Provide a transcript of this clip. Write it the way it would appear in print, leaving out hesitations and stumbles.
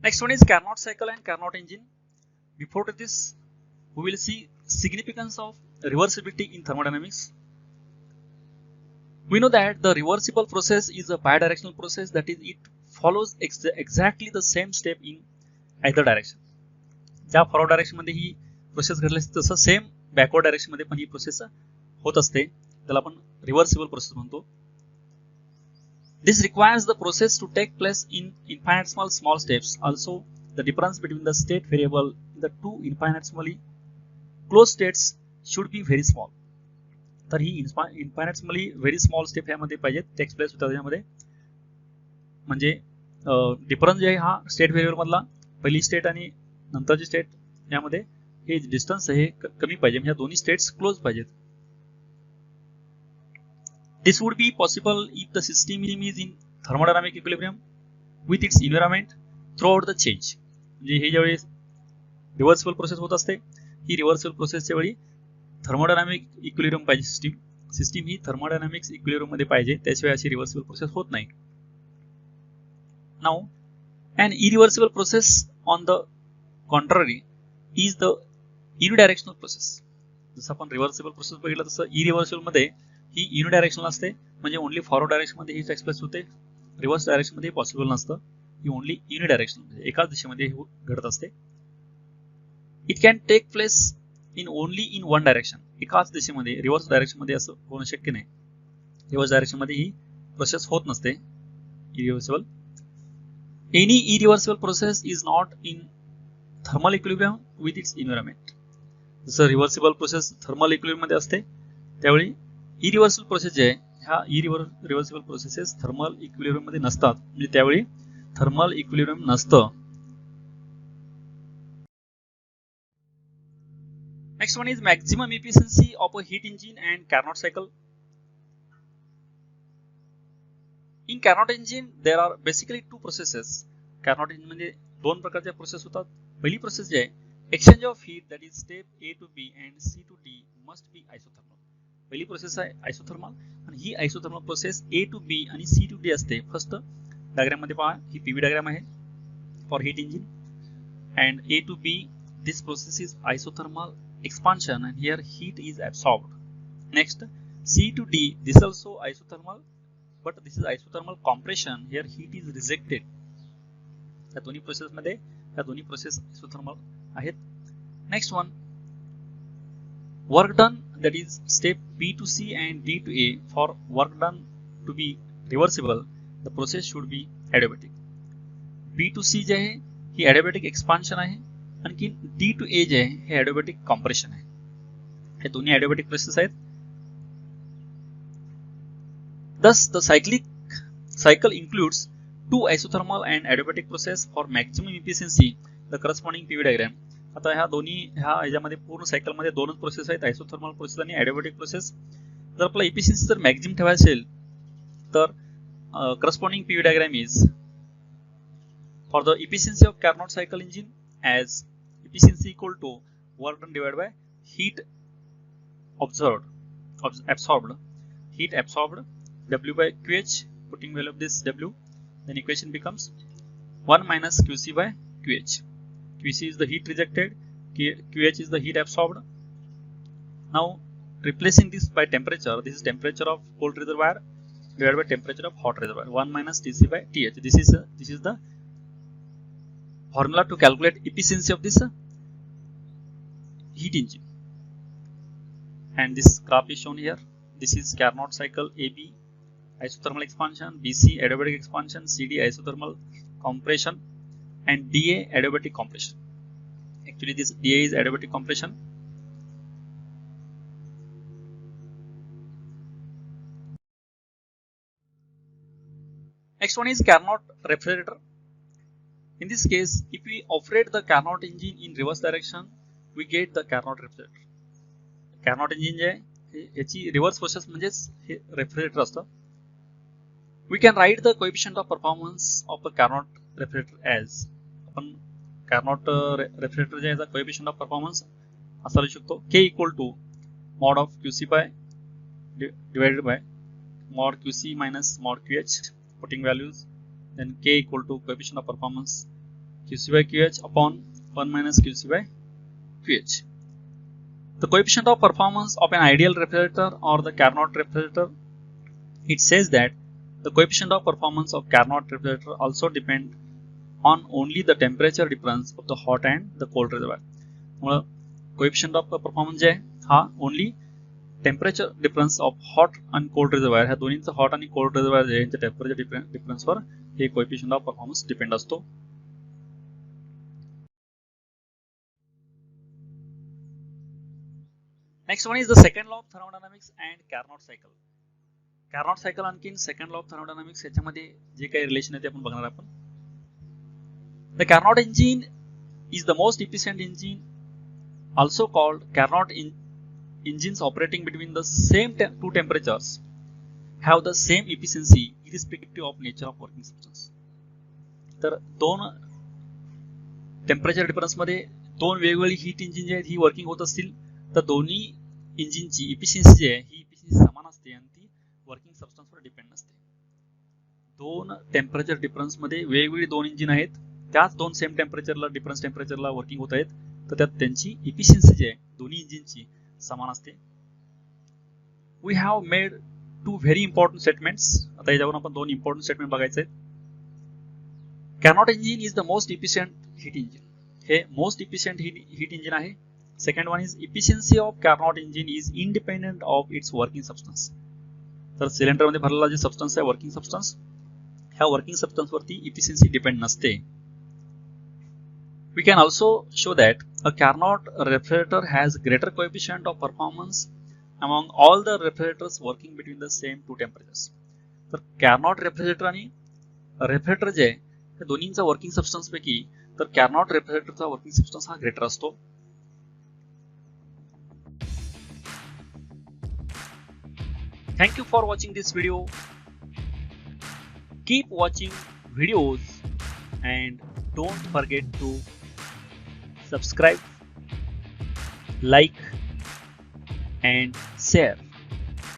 Next one is Carnot cycle and Carnot engine. Before this, we will see significance of reversibility in thermodynamics. We know that the reversible process is a bidirectional process, that is, it follows exactly the same step in either direction. ज्या forward direction मध्ये ही process घडली असते तसं same backward direction मध्ये पण ही process होत असते, त्याला आपण रिव्हर्सिबल प्रोसेस म्हणतो. This requires the process to take place in infinitesimal small steps. Also, the difference between the state variable in the two infinitesimally closed states should be very small. तर ही infinitesimally very small step यामध्ये पाहिजे takes place होतात यामध्ये, म्हणजे difference जे आहे हा state variable मधला पहिली स्टेट आणि नंतरची स्टेट यामध्ये हे डिस्टन्स आहे कमी पाहिजे, म्हणजे दोन्ही स्टेट्स क्लोज पाहिजेत. This would be possible if the system is in thermodynamic equilibrium with its environment throughout the change. म्हणजे हे ज्यावेळी रिव्हर्सिबल प्रोसेस होत असते, ही रिव्हर्सिबल प्रोसेसच्या वेळी थर्मोडायनामिक इक्विलिब्रियम पाहिजे. सिस्टीम ही थर्मोडायनामिक्स इक्विलिब्रियम मध्ये पाहिजे, त्याशिवाय अशी रिव्हर्सिबल प्रोसेस होत नाही. Now, an irreversible process on the contrary is the unidirectional process. जसं आपण रिव्हर्सिबल प्रोसेस बघितलं तसं इरिव्हर्सिबल मध्ये ही युनिडायरेक्शनल असते, म्हणजे ओनली फॉरवर्ड डायरेक्शन मध्ये ही एक्सप्रेस होते, रिव्हर्स डायरेक्शन मध्ये पॉसिबल नसतं. ही ओनली युनिडायरेक्शनल म्हणजे एकाच दिशेमध्ये घडत असते. It can take place in only in one direction. एकाच दिशेमध्ये रिव्हर्स डायरेक्शन मध्ये असं होणं शक्य नाही. रिव्हर्स डायरेक्शन मध्ये ही प्रोसेस होत नसते irreversible. Any irreversible process is not in thermal equilibrium with its environment. जसं रिव्हर्सिबल प्रोसेस थर्मल इक्विलिब्रियम मध्ये असते, त्यावेळी इरिव्हर्सिबल प्रोसेस जे आहे ह्या रिव्हर्सिबल प्रोसेसेस थर्मल इक्विलिब्रियम मध्ये नसतात, म्हणजे त्यावेळी थर्मल इक्विलिब्रियम नसतं. Next one is maximum efficiency of a heat engine and Carnot cycle. In Carnot engine there are basically two processes. Carnot engine मध्ये दोन प्रकारच्या प्रोसेस होतात. पहिली प्रोसेस जी आहे exchange of heat, that is step A to B and C to D must be isothermal. पहिली process आहे isothermal, आणि ही isothermal process A to B आणि सी टू डी असते. फर्स्ट डायग्राम मध्ये पहा, ही पीव्ही डायग्राम आहे for heat engine. And A to B this process is isothermal expansion and here heat is absorbed. Next, C to D, this also isothermal, but this is isothermal compression, here heat is rejected. या दोन्ही process मध्ये या दोन्ही process isothermal आहेत. Next one, work done, that is step B to C and D to A. For work done to be reversible, the process should be adiabatic. B to C जे आहे ही adiabatic expansion आहे, आणखी D to ए जे आहे हे ॲडिओबॅटिक compression आहे. हे दोन्ही ॲडिओबॅटिक process आहेत. Thus, the cycle includes two isothermal and adiabatic process for maximum efficiency. The corresponding PV diagram. आता ह्या याच्यामध्ये पूर्ण सायकल मध्ये दोनच प्रोसेस आहेत, आयसोथर्मल प्रोसेस आणि ॲडिओबॅटिक प्रोसेस. जर आपला इफिशियन्सी जर मॅक्झिमम ठेवायचं असेल तर corresponding PV diagram is for the efficiency of Carnot cycle engine as efficiency equal to work done divided by heat absorbed, heat absorbed, W by QH, putting value of this W, then equation becomes 1 minus QC by QH. QC is the heat rejected, QH is the heat absorbed. Now replacing this by temperature, this is temperature of cold reservoir divided by temperature of hot reservoir, 1 minus TC by TH. This is the formula to calculate efficiency of this heat engine. And this graph is shown here. This is Carnot cycle. AB isothermal expansion, BC adiabatic expansion, CD isothermal compression, and DA adiabatic compression. Actually, this DA is adiabatic compression. Next one is Carnot refrigerator. In this case, if we operate the Carnot engine in reverse direction, we get the Carnot refrigerator. Carnot engine जे आहे याची reverse process म्हणजेच हे refrigerator असतं. We can write the coefficient of performance of a Carnot refrigerator as, आपण Carnot refrigerator जे याचा coefficient of performance असा लिहू शकतो, K equal to mod of QC by divided by mod QC minus mod QH, putting values, then K equal to coefficient of performance QC by QH upon 1 minus QC by QH. The coefficient of performance of an ideal refrigerator or the Carnot refrigerator, it says that the coefficient of performance of Carnot refrigerator also depend on only the temperature difference of the hot and the cold reservoir. त्यामुळे coefficient of performance जे आहे हा only temperature difference of hot and cold reservoir ह्या दोन्हींचा hot आणि cold reservoir जे यांच्या temperature difference were hey coefficient of performance depend असतो. Next one is the second law of thermodynamics and Carnot cycle. Carnot cycle आणखीन second law of thermodynamics याच्यामध्ये जे काही relation आहे ते आपण बघणार आपण. The Carnot engine is the most efficient engine, also called Carnot engines operating between the same two temperatures have the same efficiency irrespective of nature of working substance. तर दोन temperature difference मध्ये दोन वेगवेगळी हीट इंजिन जे आहेत ही working होत असतील तर दोन्ही इंजिनची इफिशियन्सी जी आहे ही इफिशियन्सी समान असते आणि ती वर्किंग सबस्टन्सवर डिपेंड नसते. दोन टेम्परेचर डिफरन्स मध्ये वेगवेगळी दोन इंजिन आहेत, त्याच दोन सेम टेम्परेचरला डिफरन्स टेम्परेचरला वर्किंग होत आहेत तर त्यात त्यांची इफिशियन्सी जी आहे दोन्ही इंजिनची समान असते. We have made two very important statements. आता याच्यावरून आपण दोन इम्पॉर्टंट स्टेटमेंट बघायचे आहेत. Carnot engine is the most efficient heat engine. Hey most efficient heat engine आहे. Second one is efficiency of Carnot engine is independent of its working substance. तर cylinder मध्ये भरलेला जे सबस्टन्स आहे वर्किंग सबस्टन्स ह्या working substance वरती efficiency depend नसते. We can also show that a Carnot refrigerator has greater coefficient of performance among all the refrigerators working between the same two temperatures. तर Carnot refrigerator आणि refrigerator जे आहे त्या दोन्हींचा working substance पैकी तर Carnot refrigeratorचा working substance हा greater असतो. Thank you for watching this video. Keep watching videos and don't forget to subscribe, like and share.